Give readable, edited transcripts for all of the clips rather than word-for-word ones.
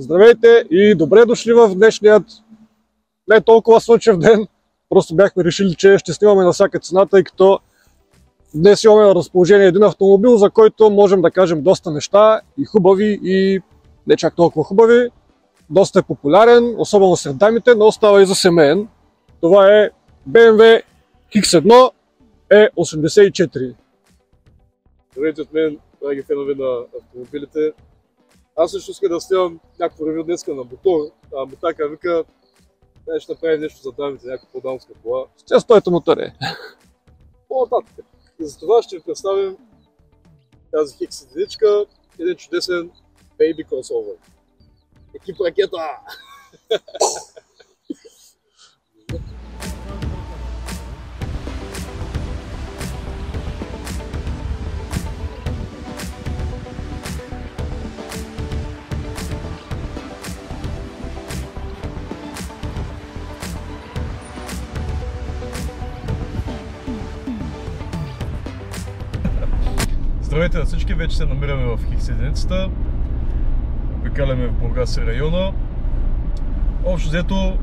Здравейте и добре дошли в днешният не толкова слънчев ден. Просто бяхме решили, че ще снимаме на всяка цена, тъй като днес имаме на разположение един автомобил, за който можем да кажем доста неща, и хубави, и не чак толкова хубави. Доста е популярен, особено сред дамите, но става и за семейен. Това е BMW X1 E84. Здравейте от мен, драги фенове на автомобилите. Аз също искам да снимам някакво ревю днеска на мотор, а мотака вика, ще направим нещо за дамите, някаква по-дамска кола. Ще стоите мотори. По-нататък. И за това ще ви представим тази X1, един чудесен Baby Crossover. Екип ракета! Здравейте на всички, вече се намираме в X1. Обикаляме в Бургас и района. Общо взето,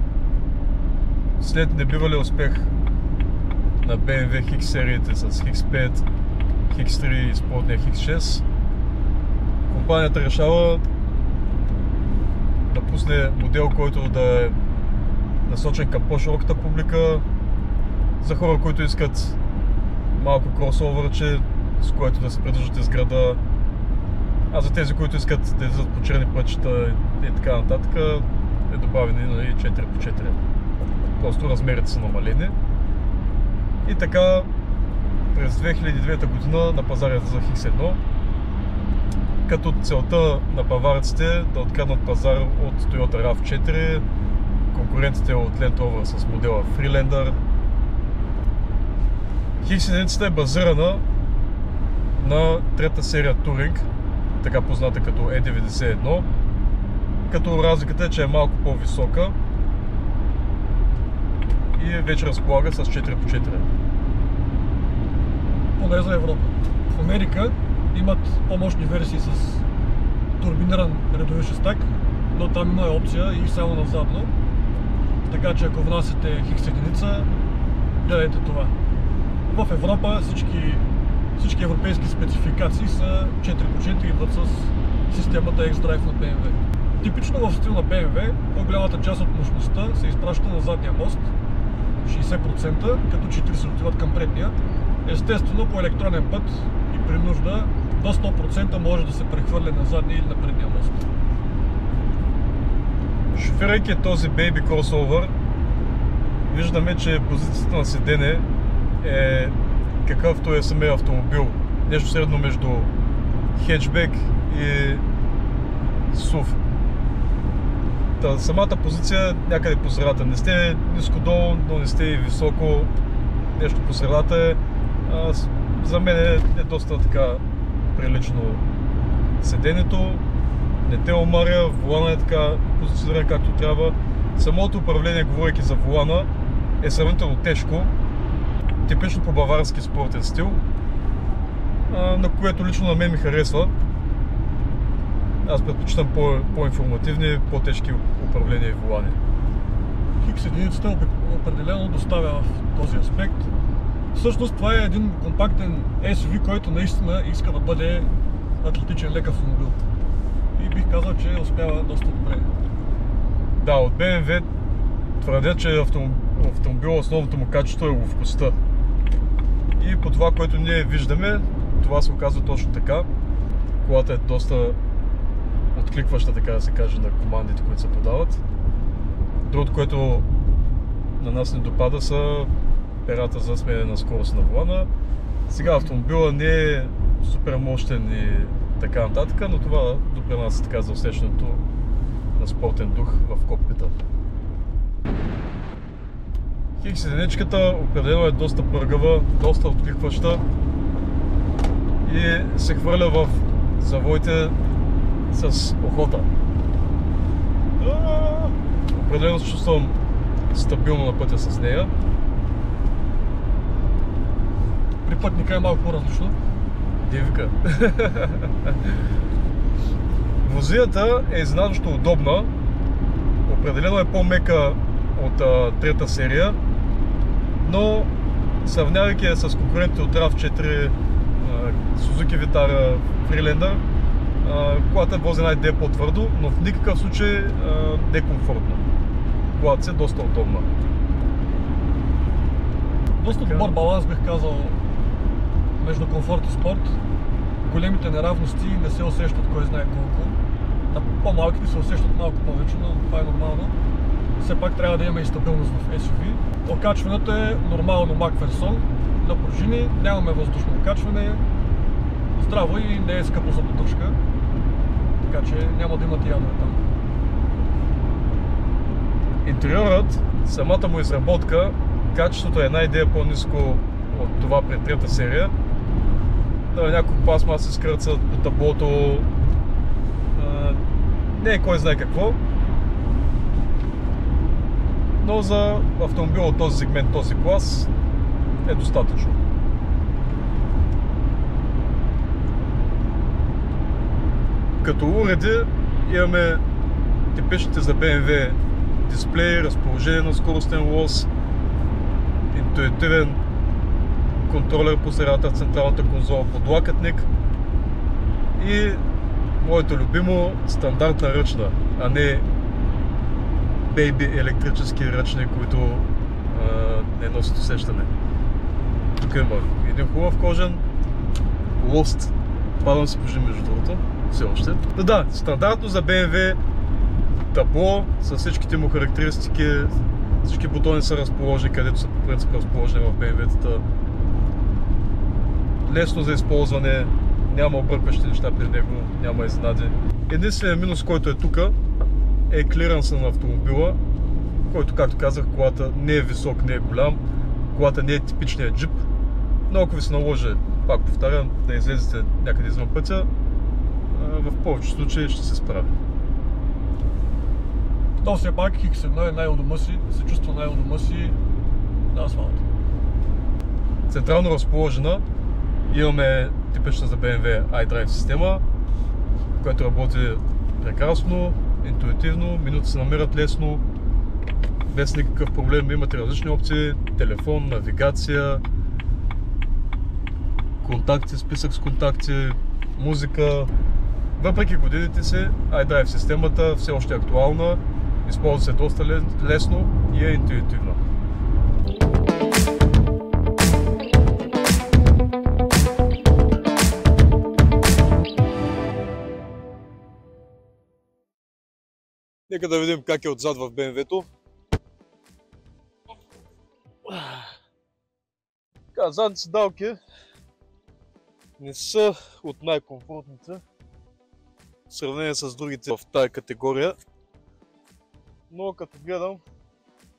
след небивалия успех на BMW X сериите с X5, X3 и спортния X6, компанията решава да пусне модел, който да е насочен към по-широката публика, за хора, които искат малко кросовърче, с което да се придържат из града, а за тези, които искат да излизат по черни пътчета и така нататък, е добавени 4x4. Просто размерите са намалени. И така, през 2009 година на пазара излиза X1, като целта на баварците е да откраднат пазар от Toyota RAV4, конкурентите от Land Rover с модела Freelander. X1 е базирана на трета серия Touring, така позната като E91, като разликата е, че е малко по-висока и вече разполага с 4x4. Поне за Европа. В Америка имат по-мощни версии с турбиниран редови шестак, но там има опция и само на задно. Така че ако внасяте X1, гледайте това. В Европа всички европейски спецификации са 4x4 и идват с системата X-Drive на BMW. Типично в стил на BMW, по-голямата част от мощността се изпраща на задния мост, 60%, като 40% отиват към предния. Естествено, по електронен път и при нужда до 100% може да се прехвърля на задния или на предния мост. Шофирайки този Baby Crossover, виждаме, че позицията на седене е какъвто е самия автомобил. Нещо средно между хетчбек и SUV. Самата позиция някъде по средата. Не сте ниско долу, но не сте и високо. Нещо по средата е. За мен е доста така прилично седенето. Не те омаря, волана е така позициониран както трябва. Самото управление, говорейки за волана, е сравнително тежко. Типично по баварски спортен стил, на което лично на мен ми харесва. Аз предпочитам по-информативни, по-тежки управления и волани. X1 определено доставя в този аспект. Всъщност това е един компактен SUV, който наистина иска да бъде атлетичен лек автомобил. И бих казал, че успява доста добре. Да, от BMW твърдят, че автомобил основното му качество е ловкостта. И по това, което ние виждаме, това се оказва точно така. Колата е доста откликваща, така да се каже, на командите, които се подават. Другото, което на нас не допада, са перата за сменяне на скорост на волана. Сега автомобила не е супер мощен и така нататък, но това допринася така за усещането на спортен дух в кокпита. X1 определено е доста пъргава, доста откликваща и се хвърля в завоите с охота. Определено се чувствам стабилно на пътя с нея. При пътника е малко по-различно. Дивка. Возията е изненадващо удобна. Определено е по-мека от трета серия, но сравнявайки я с конкурентите от RAV4, Suzuki Vitara, Freelander, колата вози една идея по-твърдо, но в никакъв случай некомфортно. Колата си е доста удобна. Доста добър баланс, бих казал, между комфорт и спорт. Големите неравности не се усещат кой знае колко. На по-малките се усещат малко повече, но това е нормално. Все пак трябва да има и стабилност в SUV. Окачването е нормално Макферсон на пружини, нямаме въздушно окачване, здраво и не е скъпо за поддръжка, така че няма да имате ядове там. Интериорът, самата му изработка, качеството е една идея по-ниско от това при трета серия. Няколко пластмаси скърцат по таблото, не е кой знае какво, но за автомобил от този сегмент, този клас е достатъчно. Като уреди имаме типичните за BMW дисплей, разположение на скоростен лоз, интуитивен контролер по средата в централната конзола, подлакътник и моето любимо стандартна ръчна, а не бейби електрически ръчни, които не носят усещане. Тук има един хубав кожен лост, падам се пожи между другото, все още. Но да, стандартно за BMW табло с всичките му характеристики, всички бутони са разположени, където са по принцип разположени в BMW-тата. Лесно за използване, няма объркващи неща при него, няма изненади. Единственият минус, който е тук, е клиранса на автомобила, който, както казах, колата не е висок, не е голям, колата не е типичният джип, но ако ви се наложи, пак повтарям, да излезете някъде извън пътя, в повечето случаи ще се справи. То все пак X1 е най-удома си, се чувства най-удома си на асфалта. Централно разположена, имаме типична за BMW iDrive система, която работи прекрасно, интуитивно, менюта се намират лесно, без никакъв проблем. Имате различни опции, телефон, навигация, контакти, списък с контакти, музика. Въпреки годините си, iDrive системата все още е актуална, използва се доста лесно и е интуитивна. Нека да видим как е отзад в BMW-то. Задните седалки не са от най-комфортните в сравнение с другите в тая категория. Но като гледам,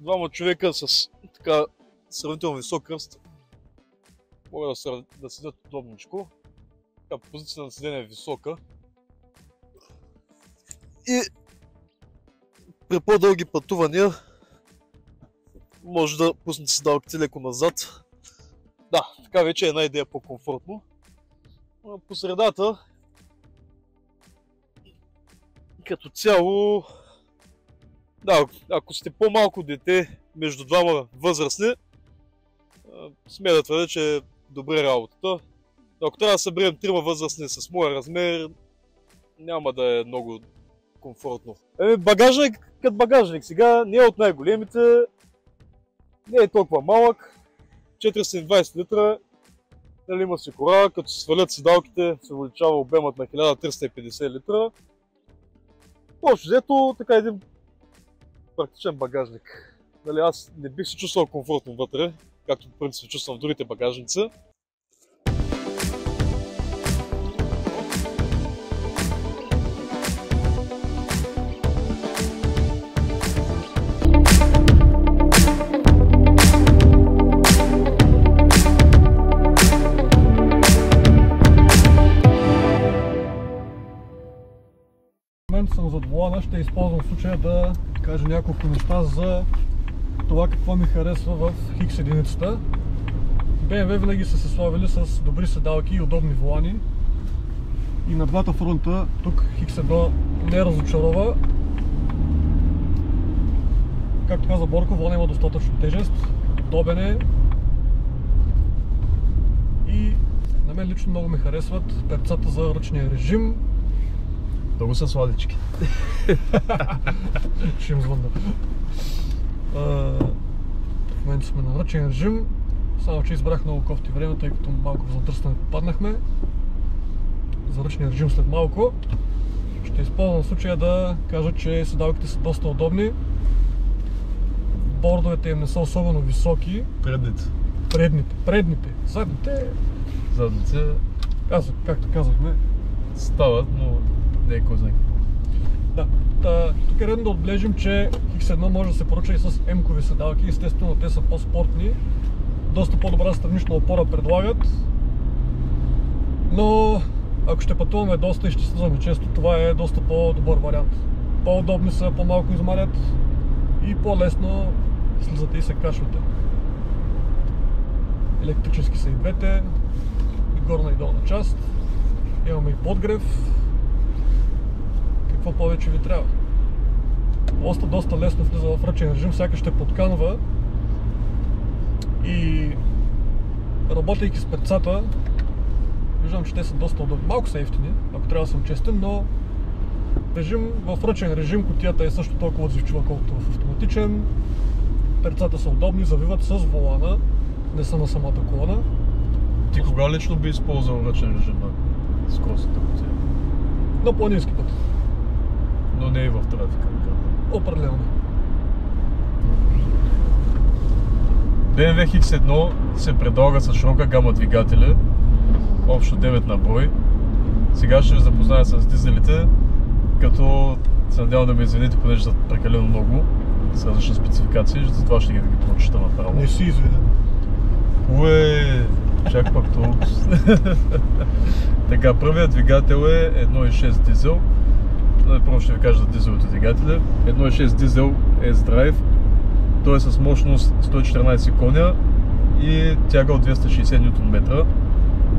двама човека с така сравнително висок ръст могат да седят удобничко. Позицията на седене е висока. И при по-дълги пътувания може да пуснете седалките леко назад. Да, така вече е една идея по-комфортно. По средата, като цяло, да, ако сте по-малко дете между двама възрастни, смея да твърдя, че е добре работата. Ако трябва да съберем трима възрастни с моя размер, няма да е много комфортно. Багажник като багажник. Сега не е от най-големите, не е толкова малък. 420 литра, нали, има си кора, като се свалят седалките, се увеличава обемът на 1350 литра. Общо взето, така един практичен багажник. Нали, аз не бих се чувствал комфортно вътре, както по принцип се чувствам в другите багажници. Съм задоволена, ще използвам случая да кажа няколко неща за това какво ми харесва в X1-цата. BMW винаги са се славили с добри седалки и удобни волани. и на двата фронта. Тук X1 не разочарова. Както каза Борко, вона има достатъчно тежест, удобен е и на мен лично много ме харесват перцата за ръчния режим. Много са сладички. Ще им звънна. В момента сме на ръчен режим, само че избрах много кофти време, тъй като малко в задръстване попаднахме. За ръчния режим след малко. Ще използвам случая да кажа, че седалките са доста удобни. Бордовете им не са особено високи. Предните. Задните, както казахме, стават, но не е кой знае. Да. Тук е редно да отбележим, че X1 може да се поръча и с М-кови седалки. Естествено, те са по-спортни. Доста по-добра странична опора предлагат. Но ако ще пътуваме доста и ще слизаме често, това е доста по-добър вариант. По-удобни са, по-малко измарят и по-лесно слизате и се качвате. Електрически са и двете, и горна и долна част. Имаме и подгрев. Какво повече ви трябва? Лоста доста лесно влиза в ръчен режим, сякаш ще подканва и работейки с перцата, виждам, че те са доста удобни. Малко са ефтини, ако трябва да съм честен, но в ръчен режим кутията е също толкова отзивчива, колкото в автоматичен. Перцата са удобни, завиват с волана, не са на самата колана. Ти кога лично би използвал ръчен режим на скоростната кутия? На планински път. Но не и в трафика. Определено. BMW X1 се предлага с широка гама двигатели, общо 9 на брой. Сега ще ви запозная с дизелите, като се надявам да ме извините, понеже са прекалено много с различни спецификации, затова ще ги прочита направо. Не си извинен. Чак пак толкова. Така, първият двигател е 1.6 дизел. Първо ще ви кажа за дизелите двигатели. 1.6 дизел S-Drive. Той е с мощност 114 коня и тяга от 260 Нм.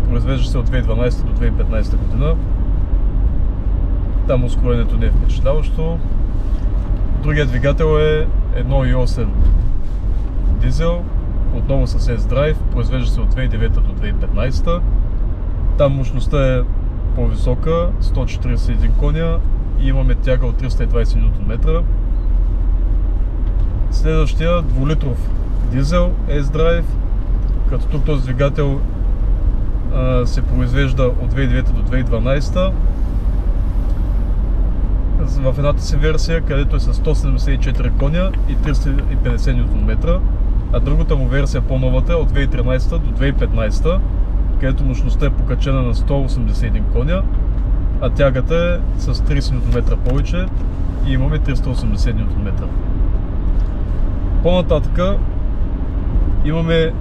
Произвежда се от 2012 до 2015 година. Там ускорението не е впечатляващо. Другият двигател е 1.8 дизел, отново с S-Drive, произвежда се от 2009 до 2015. Там мощността е по-висока, 141 коня и имаме тяга от 320 Нм. Следващия 2-литров дизел S-Drive, като тук този двигател се произвежда от 2009 до 2012 в едната си версия, където е с 174 коня и 350 Нм, а другата му версия, по-новата, е от 2013 до 2015, където мощността е покачена на 181 коня, а тягата е с 30 Нм повече и имаме 380 Нм. По-нататък имаме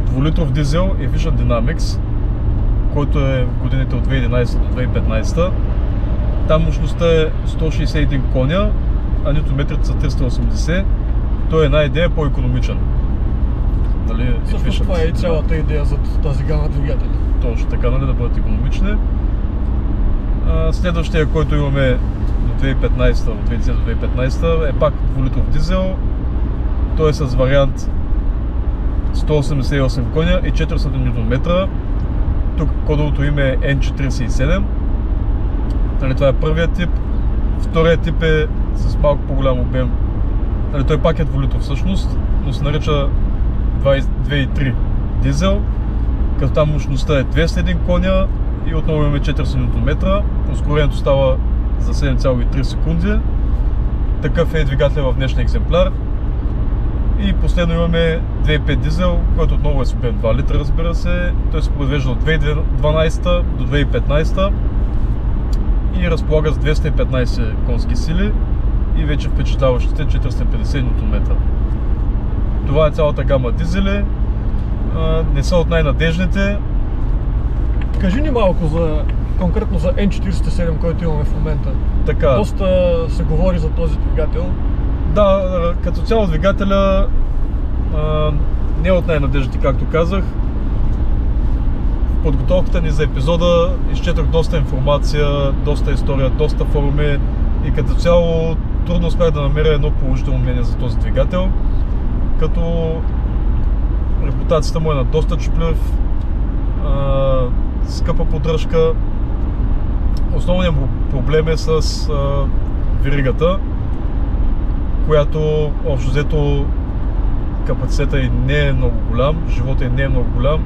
2-литров дизел Efficient Dynamics, който е в годините от 2011 до 2015. Там мощността е 161 коня, а нютометрите са 380. Той е една идея по-икономичен. Нали, всъщност това е и цялата идея за тази гама двигатели. Точно така, нали, да бъдат икономични. Следващия, който имаме до 2015, от 2010 до 2015 е пак 2-литров дизел. Той е с вариант 188 коня и 400 Нм. Тук кодовото име е N47. Нали, това е първият тип. Вторият тип е с малко по-голям обем. Нали, той пак е 2-литров всъщност, но се нарича 2.3 дизел, като там мощността е 201 коня и отново имаме 400 Нм. Ускорението става за 7,3 секунди. Такъв е двигател в днешния екземпляр. И последно имаме 2.5 дизел, който отново е с обем 2 литра, разбира се. Той се произвежда от 2012 до 2015 и разполага с 215 конски сили и вече впечатляващите 450 Нм. Това е цялата гама дизели. Не са от най-надежните. Кажи ни малко конкретно за N47, който имаме в момента. Така. Доста се говори за този двигател. Да, като цяло двигателя не е от най-надежните, както казах. в подготовката ни за епизода изчетох доста информация, доста история, доста форуми и като цяло трудно успях да намеря едно положително мнение за този двигател, като репутацията му е на доста чуплив, скъпа поддръжка. Основният проблем е с веригата, която общо взето капацитета й не е много голям, живота й не е много голям,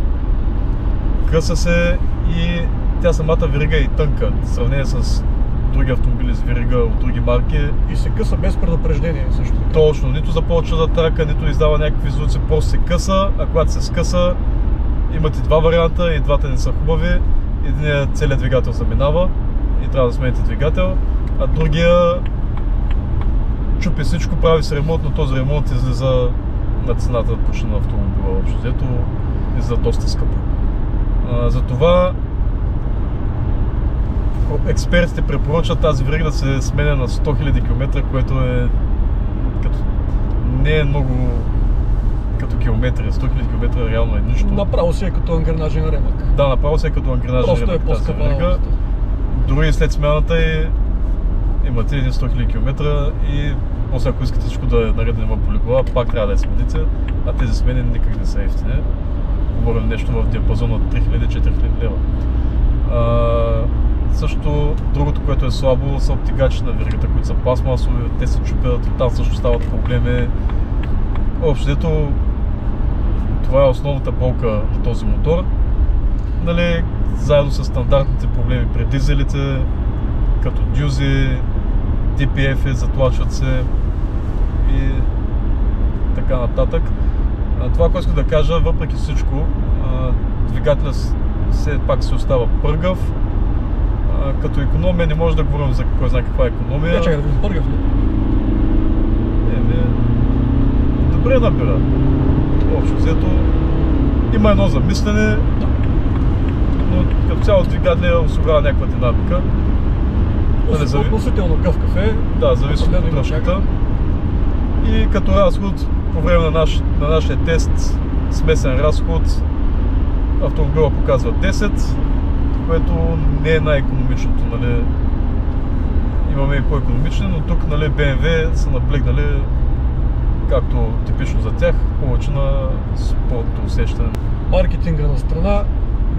къса се и тя самата верига е тънка, в сравнение с други автомобили с верига от други марки. И се къса без предупреждение също. Точно, нито започва да трака, нито издава някакви звуци, просто се къса, а когато се скъса, имате два варианта и двата не са хубави. Единият целият двигател заминава и трябва да смените двигател, а другия чупи всичко, прави се ремонт, но този ремонт излиза на цената почти на автомобила. Общо взето излиза доста скъпо. Затова експертите препоръчват тази верига да се сменя на 100 000 км, което е не е много като километри. 100 000 км реално е нищо. Направо си е като ангренажен ремък. Да, направо си е като ангренажен ремък. Просто е по-скъпа. Дори и след смяната имате един 100 000 км и после ако искате всичко да е наредено по легла, пак трябва да я смените, а тези смени никак не са ефтини. Говорим нещо в диапазон от 3000-4000 лева. Също другото, което е слабо, са обтегачи на веригата, които са пластмасови, те се чупят и там също стават проблеми. Общо ето, това е основната болка на този мотор. Нали, заедно с стандартните проблеми при дизелите, като дюзи, DPF-и, затлачват се и така нататък. Това, което искам да кажа, въпреки всичко, двигателят все пак се остава пъргав. Като икономия не може да говорим за кой знае каква икономия. Чакай да видим пъргав ли? Добре набира. Общо взето има едно замислене, но като цяло двигателя осигурява някаква динамика. Относително гъвкав е. Да, зависи от поддръжката. И като разход, по време на нашия тест, смесен разход, автомобила показва 10, което не е най-икономичното. Нали. Имаме и по-икономични, но тук нали, BMW са наблегнали, както типично за тях, повече на спортното усещане. Маркетинга на страна,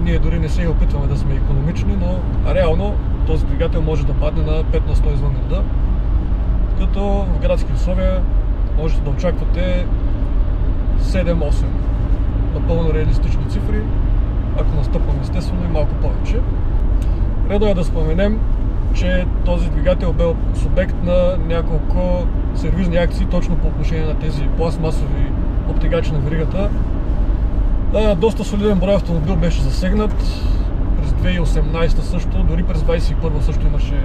ние дори не се опитваме да сме икономични, но реално този двигател може да падне на 5 на 100 извън града, като в градски условия можете да очаквате 7-8 напълно реалистични цифри, ако настъпваме естествено и малко повече. Редно е да споменем, че този двигател бе субект на няколко сервизни акции точно по отношение на тези пластмасови обтегачи на веригата. Доста солиден брой автомобил беше засегнат през 2018 също, дори през 2021 също имаше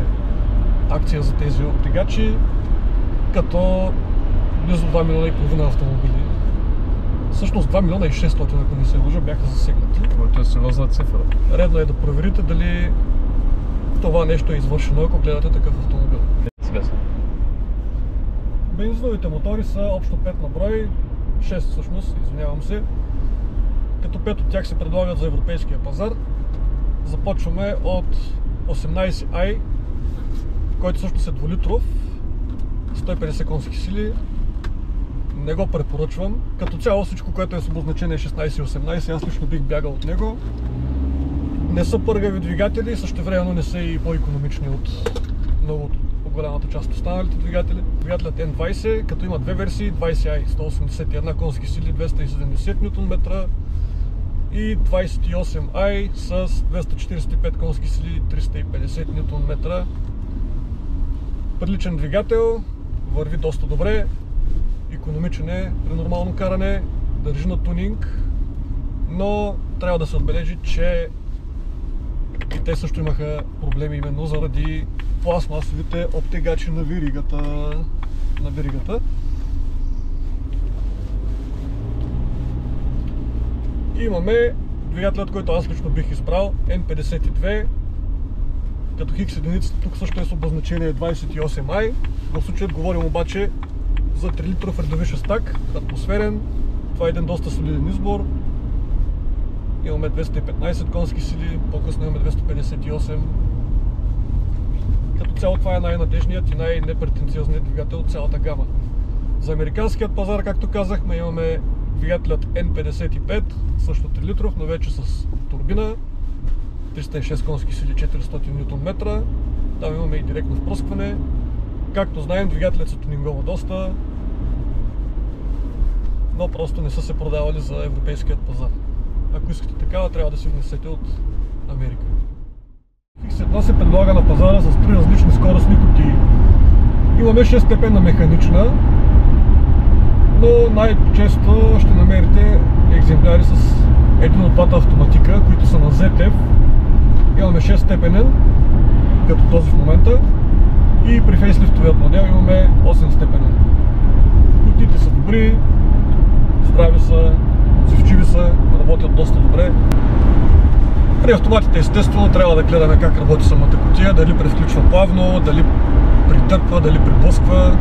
акция за тези обтегачи, като близо 2,5 милиона автомобили. Всъщност 2 милиона и 600, ако не се лъжа, бяха засегнати. Което е сериозна цифра. Редно е да проверите дали това нещо е извършено, ако гледате такъв автомобил. Бензиновите мотори са общо 5 на брой, 6 всъщност, извинявам се, като 5 от тях се предлагат за европейския пазар. Започваме от 18i, който също е 2-литров, 150 конски сили. Не го препоръчвам. Като цяло всичко, което е с обозначение 16 и 18, аз лично бих бягал от него. Не са пъргави двигатели, същевременно не са и по-икономични от много по-голямата част от останалите двигатели. Двигателят N20, като има две версии, 20i 181 конски сили, 270 Нм и 28i с 245 конски сили, 350 Нм. Приличен двигател, върви доста добре, икономичен е при нормално каране, държи на тунинг, но трябва да се отбележи, че и те също имаха проблеми именно заради пластмасовите обтегачи на веригата. И имаме двигателят, който аз лично бих избрал, N52, като хикс единицата тук също е с обозначение 28i. В случая говорим обаче за 3 литров редови шестак, атмосферен. Това е един доста солиден избор. имаме 215 конски сили, по-късно имаме 258. Като цяло това е най-надежният и най-непретенциозният двигател от цялата гама. За американският пазар, както казахме, имаме двигателят N55, също 3 литров, но вече с турбина, 306 конски сили, 400 Нм. Там имаме и директно впръскване. Както знаем, двигателят се тунингова доста, но просто не са се продавали за европейският пазар. Ако искате такава, трябва да си внесете от Америка. X1 се предлага на пазара с 3 различни скоростни кутии. Имаме 6-степенна механична, но най-често ще намерите екземпляри с един от двата автоматика, които са на ZF. Имаме 6-степенен, като този в момента, и при фейслифтовият модел имаме 8-степенен. Кутиите са добри, здрави са, отзивчиви са, работят доста добре. При автоматите естествено трябва да гледаме как работи самата кутия, дали превключва плавно, дали притърпва, дали приблъсква.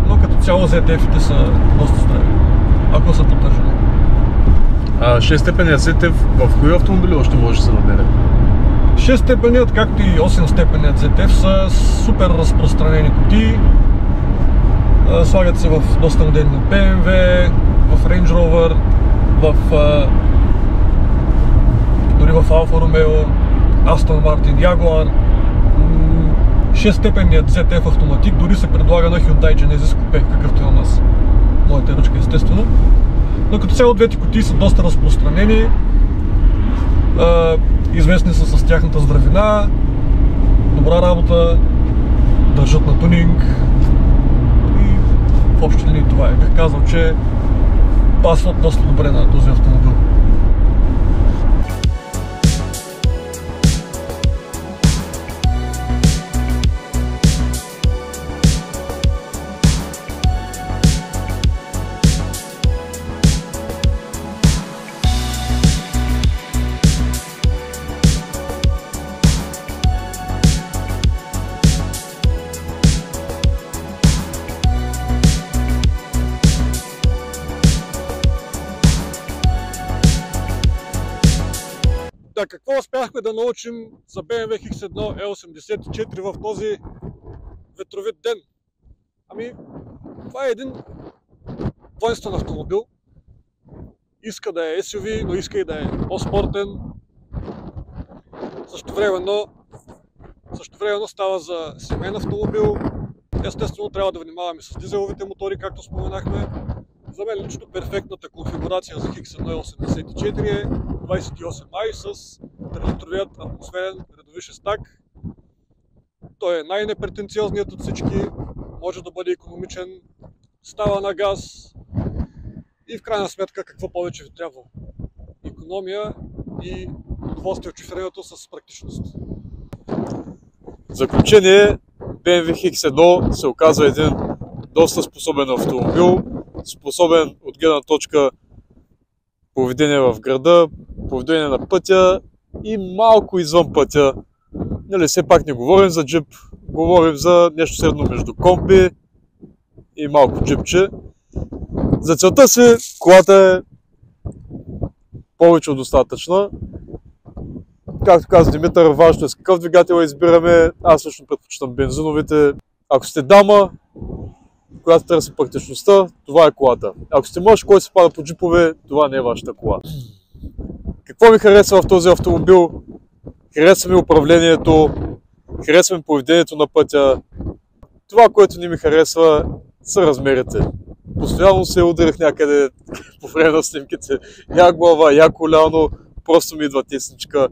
Но като цяло ZF-ите са доста здрави, ако са поддържани. 6-степеният ZF в кои автомобили още може да се намери? 6-степеният, както и 8-степеният ZF са супер разпространени кутии. Слагат се в доста модели на BMW, в Range Rover, дори в Alfa Romeo, Aston Martin, Jaguar. 6-степеният ZF автоматик дори се предлага на Hyundai Genesis Coupe, какъвто е у нас. Моята ръчка, естествено. Но като цяло двете кутии са доста разпространени. Известни са с тяхната здравина, добра работа, държат на тунинг и в общи линии това е. Бих казал, че пасват доста добре на този автомобил. Да, какво успяхме да научим за BMW X1 E84 в този ветровит ден? Ами, това е един двойствен автомобил. Иска да е SUV, но иска и да е по-спортен. Същевременно става за семейен автомобил. Естествено трябва да внимаваме с дизеловите мотори, както споменахме. За мен лично перфектната конфигурация за X1 E84 е 28i с 3-литровият атмосферен редови шестак. Той е най-непретенциозният от всички, може да бъде икономичен, става на газ и в крайна сметка какво повече ви трябва? Икономия и удоволствие от шофирането с практичност. В заключение, BMW X1 се оказва един доста способен автомобил, способен от гледна точка поведение в града, поведение на пътя и малко извън пътя. Нали, все пак не говорим за джип, говорим за нещо средно между комби и малко джипче. За целта си колата е повече от достатъчна. Както каза Димитър, важно е с какъв двигател избираме. Аз лично предпочитам бензиновите. Ако сте дама, която търси практичността, това е колата. Ако сте мъж, който се пада по джипове, това не е вашата кола. Какво ми харесва в този автомобил? Харесва ми управлението, харесва ми поведението на пътя. Това, което не ми харесва, са размерите. Постоянно се ударих някъде по време на снимките. Я глава, я коляно, просто ми идва тесничка.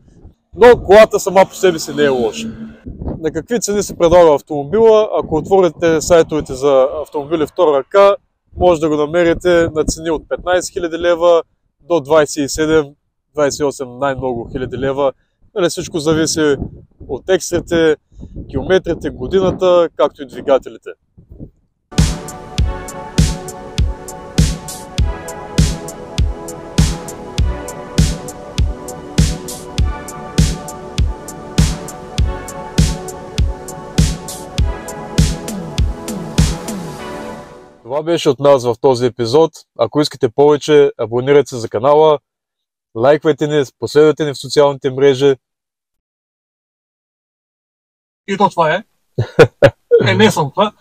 Но колата сама по себе си не е лоша. На какви цени се предлага автомобила? Ако отворите сайтовете за автомобили втора ръка, може да го намерите на цени от 15 000 лева до 27-28 най-много хиляди лева. Нали, всичко зависи от екстрите, километрите, годината, както и двигателите. Това беше от нас в този епизод. Ако искате повече, абонирайте се за канала. лайквайте ни, последвайте ни в социалните мрежи. И то това е. Не само това.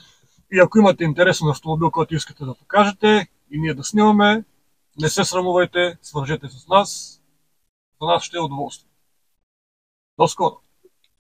И ако имате интересен автомобил, който искате да покажете и ние да снимаме, не се срамувайте, свържете с нас. За нас ще е удоволствие. До скоро!